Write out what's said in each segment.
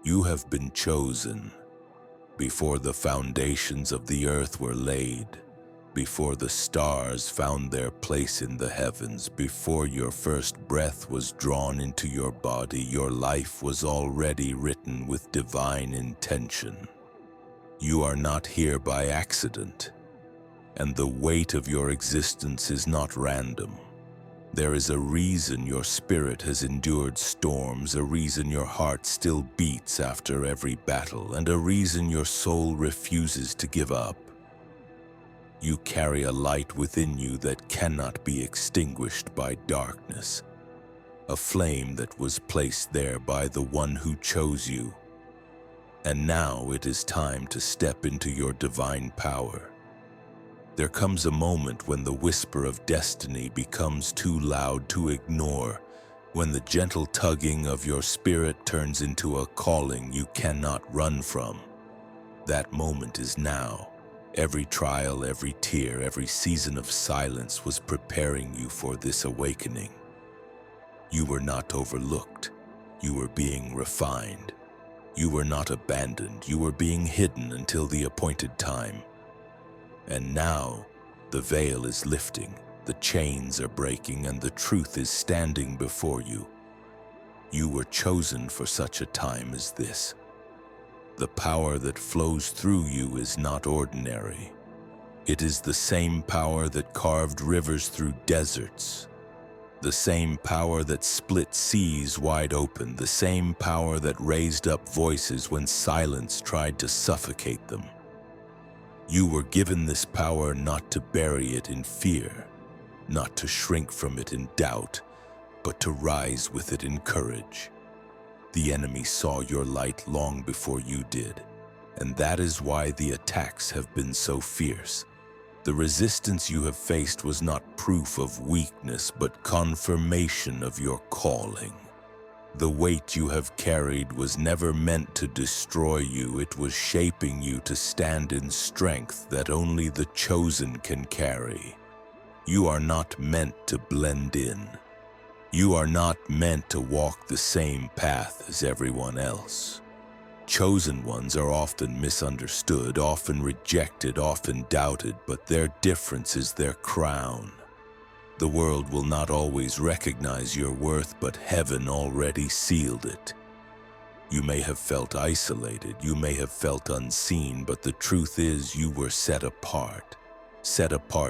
You have been chosen before the foundations of the earth were laid, before the stars found their place in the heavens, before your first breath was drawn into your body. Your life was already written with divine intention. You are not here by accident, and the weight of your existence is not random. There is a reason your spirit has endured storms, a reason your heart still beats after every battle, and a reason your soul refuses to give up. You carry a light within you that cannot be extinguished by darkness, a flame that was placed there by the one who chose you. And now it is time to step into your divine power. There comes a moment when the whisper of destiny becomes too loud to ignore, when the gentle tugging of your spirit turns into a calling you cannot run from. That moment is now. Every trial, every tear, every season of silence was preparing you for this awakening. You were not overlooked. You were being refined. You were not abandoned. You were being hidden until the appointed time. And now, the veil is lifting, the chains are breaking, and the truth is standing before you. You were chosen for such a time as this. The power that flows through you is not ordinary. It is the same power that carved rivers through deserts, the same power that split seas wide open, the same power that raised up voices when silence tried to suffocate them. You were given this power not to bury it in fear, not to shrink from it in doubt, but to rise with it in courage. The enemy saw your light long before you did, and that is why the attacks have been so fierce. The resistance you have faced was not proof of weakness, but confirmation of your calling. The weight you have carried was never meant to destroy you. It was shaping you to stand in strength that only the chosen can carry. You are not meant to blend in. You are not meant to walk the same path as everyone else. Chosen ones are often misunderstood, often rejected, often doubted, but their difference is their crown. The world will not always recognize your worth, but heaven already sealed it. You may have felt isolated, you may have felt unseen, but the truth is you were set apart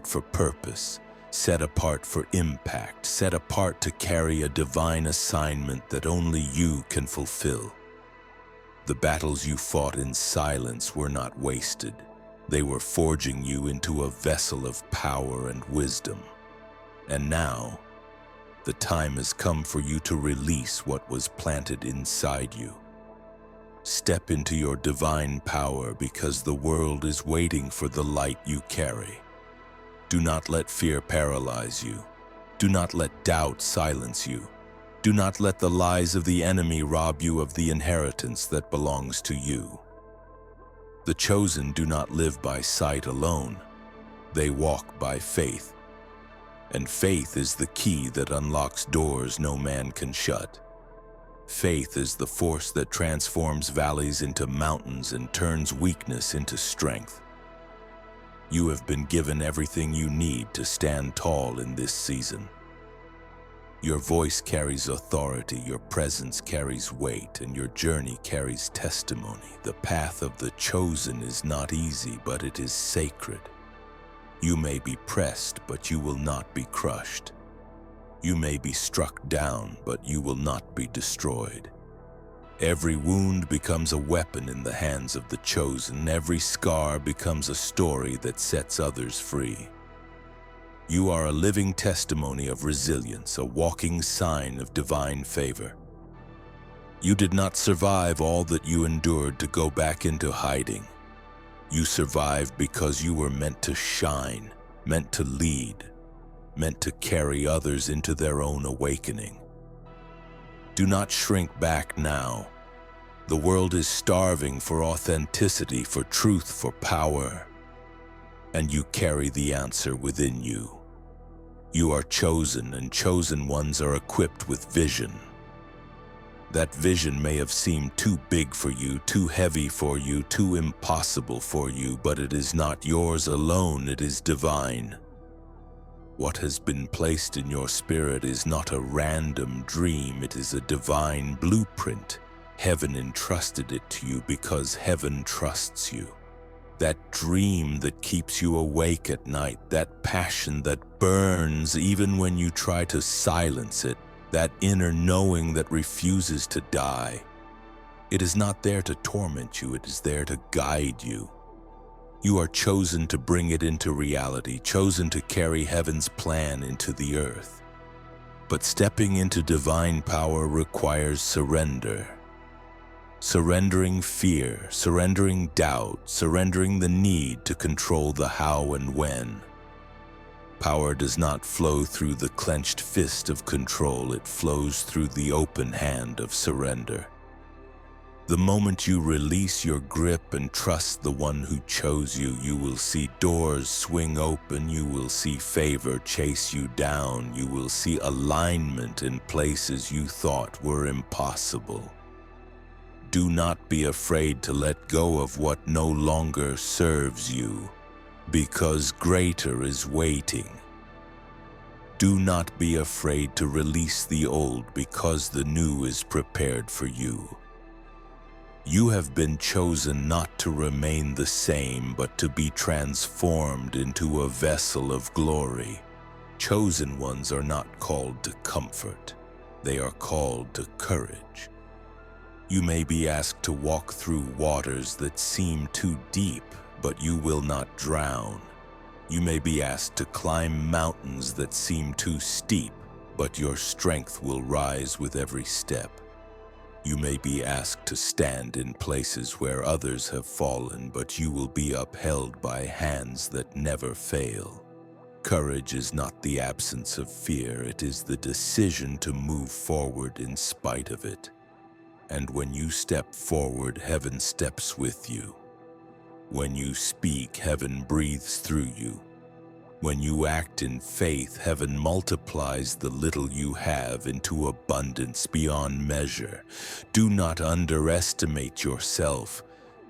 for purpose, set apart for impact, set apart to carry a divine assignment that only you can fulfill. The battles you fought in silence were not wasted. They were forging you into a vessel of power and wisdom. And now, the time has come for you to release what was planted inside you. Step into your divine power because the world is waiting for the light you carry. Do not let fear paralyze you. Do not let doubt silence you. Do not let the lies of the enemy rob you of the inheritance that belongs to you. The chosen do not live by sight alone. They walk by faith. And faith is the key that unlocks doors no man can shut. Faith is the force that transforms valleys into mountains and turns weakness into strength. You have been given everything you need to stand tall in this season. Your voice carries authority, your presence carries weight, and your journey carries testimony. The path of the chosen is not easy, but it is sacred. You may be pressed, but you will not be crushed. You may be struck down, but you will not be destroyed. Every wound becomes a weapon in the hands of the chosen. Every scar becomes a story that sets others free. You are a living testimony of resilience, a walking sign of divine favor. You did not survive all that you endured to go back into hiding. You survived because you were meant to shine, meant to lead, meant to carry others into their own awakening. Do not shrink back now. The world is starving for authenticity, for truth, for power. And you carry the answer within you. You are chosen, and chosen ones are equipped with vision. That vision may have seemed too big for you, too heavy for you, too impossible for you, but it is not yours alone, it is divine. What has been placed in your spirit is not a random dream, it is a divine blueprint. Heaven entrusted it to you because heaven trusts you. That dream that keeps you awake at night, that passion that burns even when you try to silence it, that inner knowing that refuses to die. It is not there to torment you, it is there to guide you. You are chosen to bring it into reality, chosen to carry heaven's plan into the earth. But stepping into divine power requires surrender. Surrendering fear, surrendering doubt, surrendering the need to control the how and when. Power does not flow through the clenched fist of control, it flows through the open hand of surrender. The moment you release your grip and trust the one who chose you, you will see doors swing open, you will see favor chase you down, you will see alignment in places you thought were impossible. Do not be afraid to let go of what no longer serves you, because greater is waiting. Do not be afraid to release the old, because the new is prepared for you. You have been chosen not to remain the same, but to be transformed into a vessel of glory. Chosen ones are not called to comfort, they are called to courage. You may be asked to walk through waters that seem too deep, but you will not drown. You may be asked to climb mountains that seem too steep, but your strength will rise with every step. You may be asked to stand in places where others have fallen, but you will be upheld by hands that never fail. Courage is not the absence of fear, it is the decision to move forward in spite of it. And when you step forward, heaven steps with you. When you speak, heaven breathes through you. When you act in faith, heaven multiplies the little you have into abundance beyond measure. Do not underestimate yourself.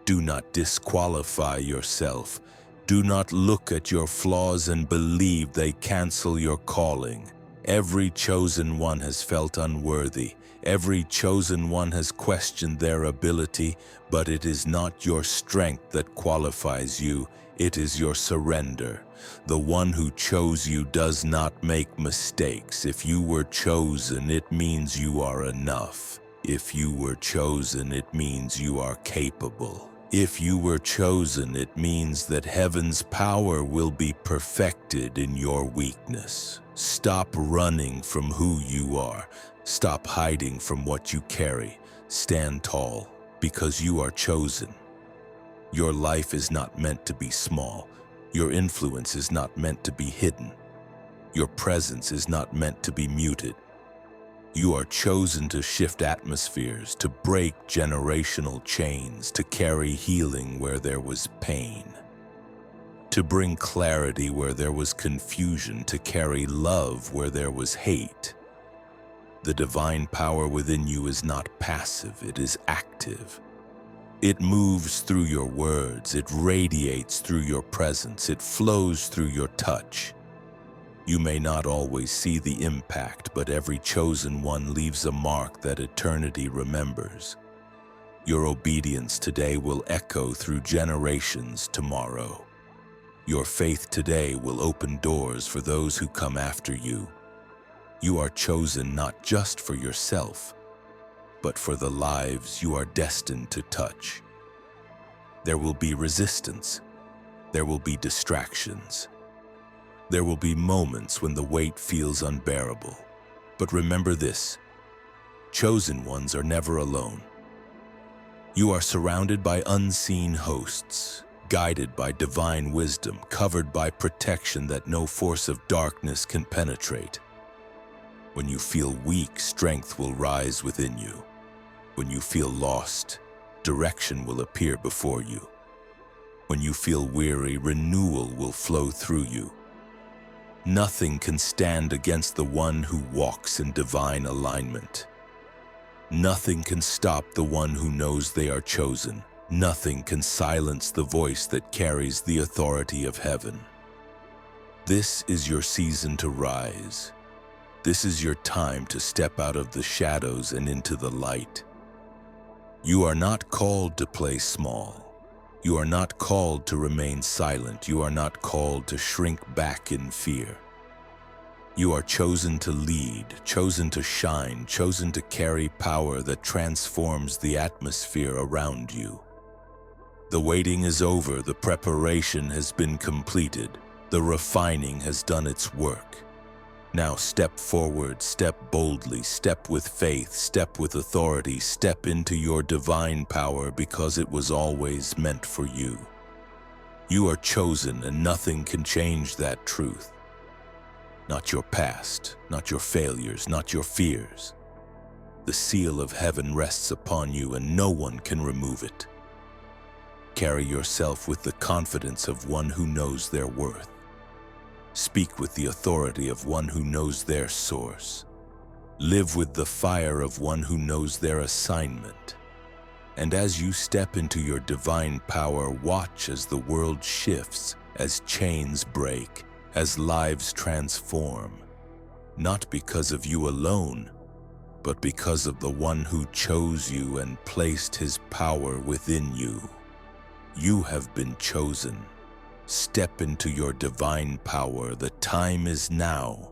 Do not disqualify yourself. Do not look at your flaws and believe they cancel your calling. Every chosen one has felt unworthy. Every chosen one has questioned their ability, but it is not your strength that qualifies you, it is your surrender. The one who chose you does not make mistakes. If you were chosen, it means you are enough. If you were chosen, it means you are capable. If you were chosen, it means that heaven's power will be perfected in your weakness. Stop running from who you are. Stop hiding from what you carry. Stand tall, because you are chosen. Your life is not meant to be small. Your influence is not meant to be hidden. Your presence is not meant to be muted. You are chosen to shift atmospheres, to break generational chains, to carry healing where there was pain, to bring clarity where there was confusion, to carry love where there was hate. The divine power within you is not passive, it is active. It moves through your words, it radiates through your presence, it flows through your touch. You may not always see the impact, but every chosen one leaves a mark that eternity remembers. Your obedience today will echo through generations tomorrow. Your faith today will open doors for those who come after you. You are chosen not just for yourself, but for the lives you are destined to touch. There will be resistance. There will be distractions. There will be moments when the weight feels unbearable. But remember this: chosen ones are never alone. You are surrounded by unseen hosts, guided by divine wisdom, covered by protection that no force of darkness can penetrate. When you feel weak, strength will rise within you. When you feel lost, direction will appear before you. When you feel weary, renewal will flow through you. Nothing can stand against the one who walks in divine alignment. Nothing can stop the one who knows they are chosen. Nothing can silence the voice that carries the authority of heaven. This is your season to rise. This is your time to step out of the shadows and into the light. You are not called to play small. You are not called to remain silent. You are not called to shrink back in fear. You are chosen to lead, chosen to shine, chosen to carry power that transforms the atmosphere around you. The waiting is over. The preparation has been completed. The refining has done its work. Now step forward, step boldly, step with faith, step with authority, step into your divine power because it was always meant for you. You are chosen and nothing can change that truth. Not your past, not your failures, not your fears. The seal of heaven rests upon you and no one can remove it. Carry yourself with the confidence of one who knows their worth. Speak with the authority of one who knows their source. Live with the fire of one who knows their assignment. And as you step into your divine power, watch as the world shifts, as chains break, as lives transform. Not because of you alone, but because of the one who chose you and placed his power within you. You have been chosen. Step into your divine power. The time is now.